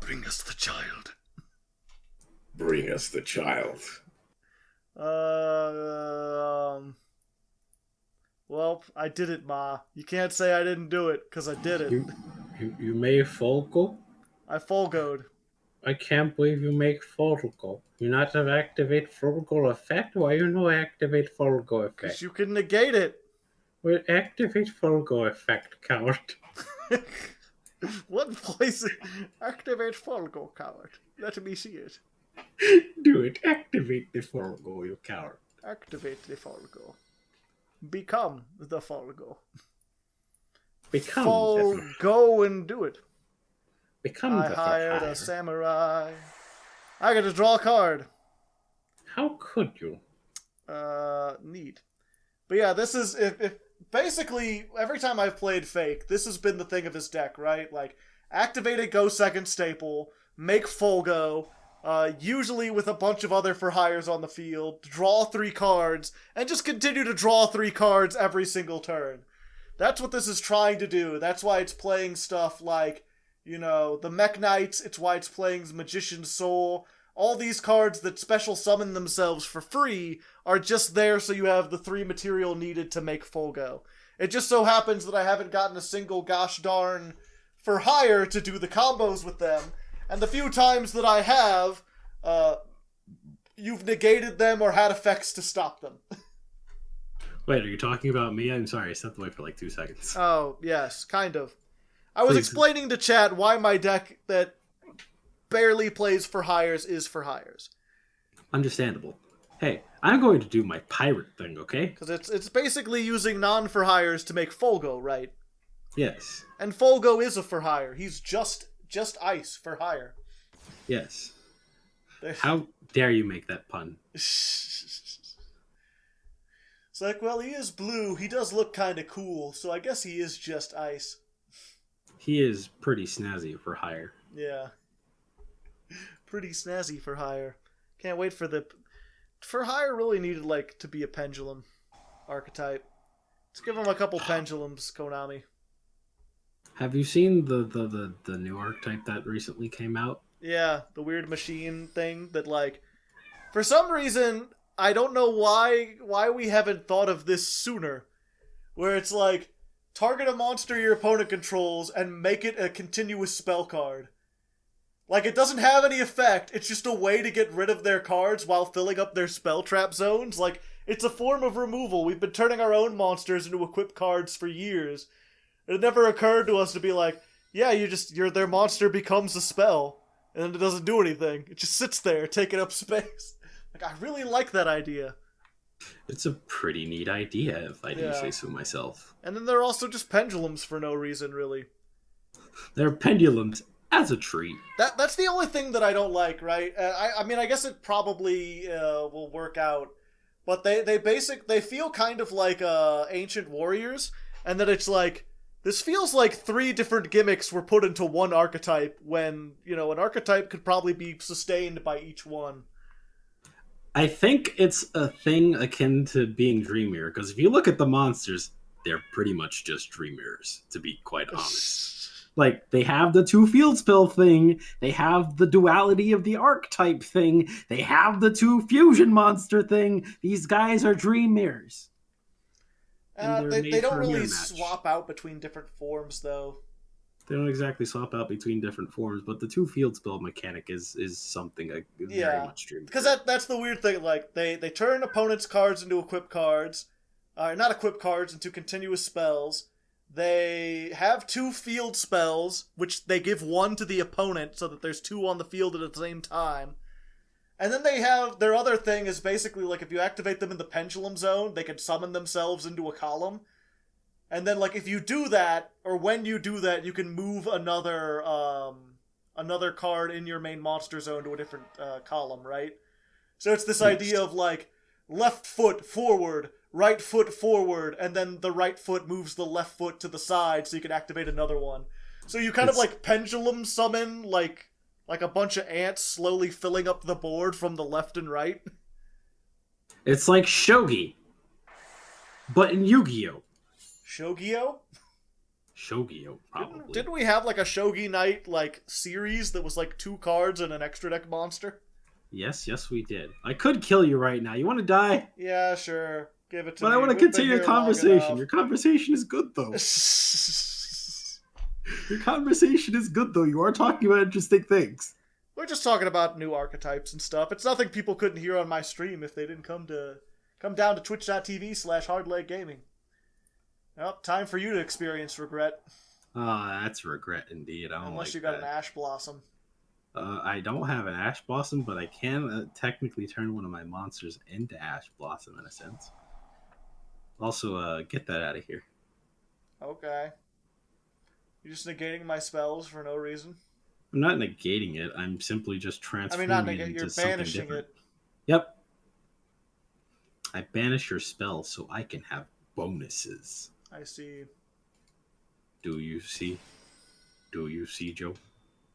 Bring us the child. Bring us the child. Well, I did it, Ma. You can't say I didn't do it, because I did it. You made Folgo? I Folgoed. I can't believe you make Folgo. You not have activate Folgo effect? Why you no activate Folgo effect? Because you can negate it. Well, activate Folgo effect, coward. What voice? Activate Folgo, coward. Let me see it. Do it. Activate the Folgo, you coward. Activate the Folgo. Become the Folgo. Go and do it. Become I hired a samurai. I got to draw a card. How could you? Neat. But yeah, this is if basically every time I've played Fake, this has been the thing of his deck, right? Like activate a go second staple, make Folgo, usually with a bunch of other for hires on the field, draw 3 cards, and just continue to draw 3 cards every single turn. That's what this is trying to do. That's why it's playing stuff like, you know, the Mech Knights. It's why it's playing Magician's Soul. All these cards that special summon themselves for free are just there so you have the 3 material needed to make Folgo. It just so happens that I haven't gotten a single gosh darn for hire to do the combos with them. And the few times that I have, you've negated them or had effects to stop them. Wait, are you talking about me? I'm sorry, I stepped away for like 2 seconds. Oh, yes, kind of. I was explaining to chat why my deck that barely plays for hires is for hires. Understandable. Hey, I'm going to do my pirate thing, okay? Because it's basically using non-for hires to make Folgo, right? Yes. And Folgo is a for hire. He's just ice for hire. Yes. How dare you make that pun? It's like, well, he is blue. He does look kind of cool, so I guess he is just ice. He is pretty snazzy for hire. Yeah. Pretty snazzy for hire. Can't wait for the... For hire really needed, like, to be a pendulum archetype. Let's give him a couple pendulums, Konami. Have you seen the new archetype that recently came out? Yeah, the weird machine thing that, like... For some reason, I don't know why we haven't thought of this sooner. Where it's like, target a monster your opponent controls and make it a continuous spell card. Like, it doesn't have any effect, it's just a way to get rid of their cards while filling up their spell trap zones. Like, it's a form of removal. We've been turning our own monsters into equip cards for years. It never occurred to us to be like, yeah, their monster becomes a spell, and it doesn't do anything. It just sits there, taking up space. Like, I really like that idea. It's a pretty neat idea, if I do say so myself. And then they're also just pendulums for no reason, really. They're pendulums as a treat. That's the only thing that I don't like, right? I mean, I guess it probably will work out, but they feel kind of like ancient warriors, and that it's like, this feels like 3 different gimmicks were put into one archetype when, an archetype could probably be sustained by each one. I think it's a thing akin to being Dream Mirror, because if you look at the monsters, they're pretty much just Dream Mirrors, to be quite honest. Like, they have the 2 field spell thing, they have the duality of the archetype thing, they have the 2 fusion monster thing. These guys are Dream Mirrors. They don't really swap out between different forms, though. They don't exactly swap out between different forms, but the 2 field spell mechanic is something very much Dream Mirror. Because that's the weird thing. Like, they turn opponents' cards into equip cards, not equip cards, into continuous spells. They have 2 field spells, which they give 1 to the opponent so that there's 2 on the field at the same time. And then they have, their other thing is basically like, if you activate them in the pendulum zone, they can summon themselves into a column. And then, like, if you do that, or when you do that, you can move another card in your main monster zone to a different column, right? So it's this idea of, like, left foot forward, right foot forward, and then the right foot moves the left foot to the side so you can activate another one. So you kind of, like, pendulum summon, like a bunch of ants slowly filling up the board from the left and right. It's like Shogi, but in Yu-Gi-Oh! Shogio? Shogio, probably. Didn't we have, like, a Shogi Knight, like, series that was, like, 2 cards and an extra deck monster? Yes, we did. I could kill you right now. You want to die? Yeah, sure. Give it to me. But I want to continue your conversation. Your conversation is good, though. Your conversation is good, though. You are talking about interesting things. We're just talking about new archetypes and stuff. It's nothing people couldn't hear on my stream if they didn't come down to twitch.tv/hardleggaming. Well, time for you to experience regret. That's regret indeed. Unless you got an Ash Blossom. I don't have an Ash Blossom, but I can technically turn one of my monsters into Ash Blossom in a sense. Also, get that out of here. Okay. You're just negating my spells for no reason? I'm not negating it. I'm simply just transforming it into something different. You're banishing it. Yep. I banish your spell so I can have bonuses. I see. Do you see? Do you see, Joe?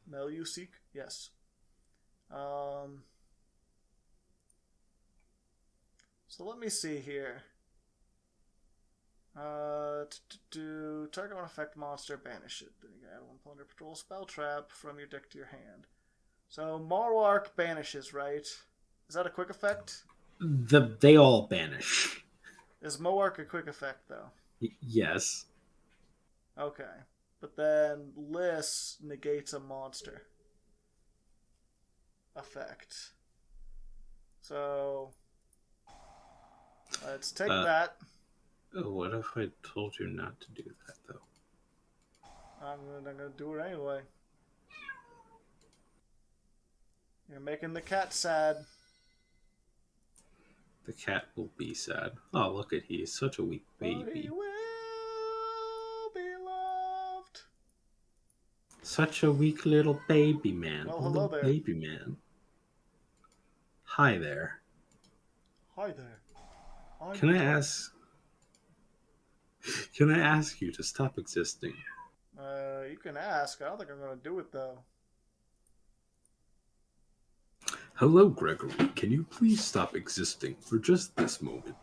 Mel you seek? Yes. So let me see here. Target one effect monster, banish it. Then you add 1 Plunder Patrol spell trap from your deck to your hand. So Marwark banishes, right? Is that a quick effect? They all banish. Is Moark a quick effect, though? Yes. Okay. But then Liss negates a monster effect. So let's take that. What if I told you not to do that, though? I'm gonna do it anyway. You're making the cat sad. The cat will be sad. Oh, look at he is such a weak baby. But he will be loved. Such a weak little baby man. Well, hello there. Baby man. Hi there. Hi there. Can I ask? Can I ask you to stop existing? You can ask. I don't think I'm gonna do it though. Hello, Gregory. Can you please stop existing for just this moment?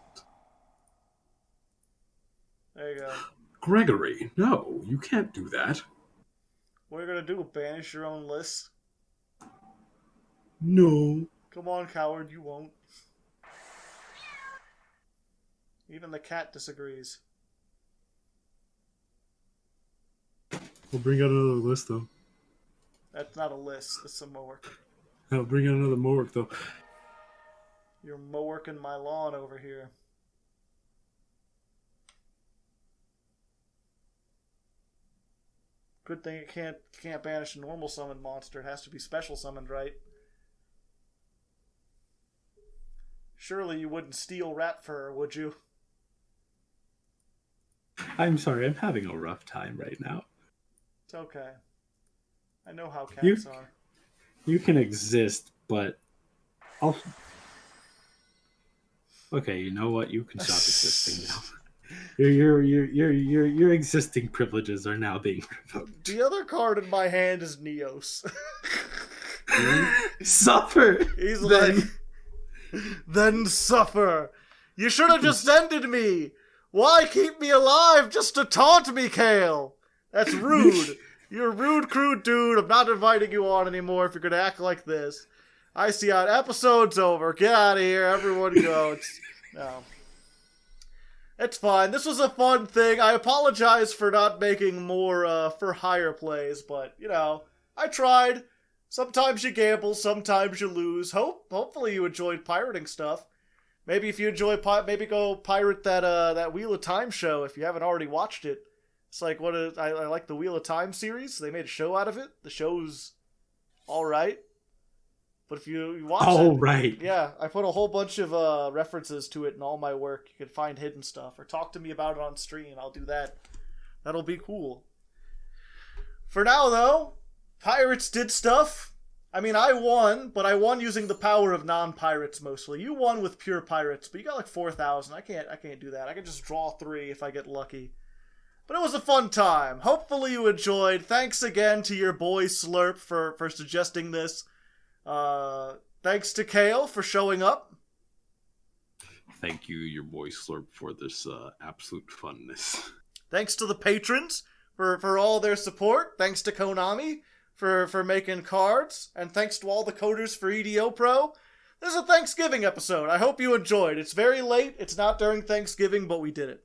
There you go. Gregory, no, you can't do that. What are you gonna do? Banish your own list? No. Come on, coward, you won't. Even the cat disagrees. We'll bring out another list, though. That's not a list, it's some mowork. I'll bring out another mowork, though. You're moworking my lawn over here. Good thing it can't banish a normal summoned monster. It has to be special summoned, right? Surely you wouldn't steal rat fur, would you? I'm sorry, I'm having a rough time right now. It's okay. I know how cats are. You can exist, but I'll... Okay, you know what? You can stop existing now. Your existing privileges are now being revoked. The other card in my hand is Neos. Suffer! He's like, then suffer. You should have just ended me. Why keep me alive just to taunt me, Kale? That's rude. You're a rude, crude dude. I'm not inviting you on anymore if you're going to act like this. I see how episode's over. Get out of here. Everyone go. No. It's fine. This was a fun thing. I apologize for not making more for hire plays, but, you know, I tried. Sometimes you gamble, sometimes you lose. Hopefully you enjoyed pirating stuff. Maybe if you enjoy maybe go pirate that Wheel of Time show if you haven't already watched it. It's like I like the Wheel of Time series. They made a show out of it. The show's all right. But if you watch right. Yeah, I put a whole bunch of references to it in all my work. You can find hidden stuff or talk to me about it on stream. I'll do that. That'll be cool. For now, though, pirates did stuff. I mean, I won, but I won using the power of non-pirates mostly. You won with pure pirates, but you got like 4,000. I can't do that. I can just draw 3 if I get lucky. But it was a fun time. Hopefully you enjoyed. Thanks again to your boy Slurp for suggesting this. Thanks to Kale for showing up. Thank you, your boy Slurp, for this absolute funness. Thanks to the patrons for all their support. Thanks to Konami for making cards. And thanks to all the coders for EDO Pro. This is a Thanksgiving episode. I hope you enjoyed. It's very late. It's not during Thanksgiving, but we did it.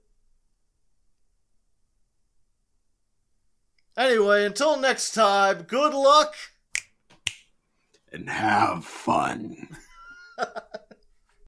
Anyway, until next time, good luck. And have fun.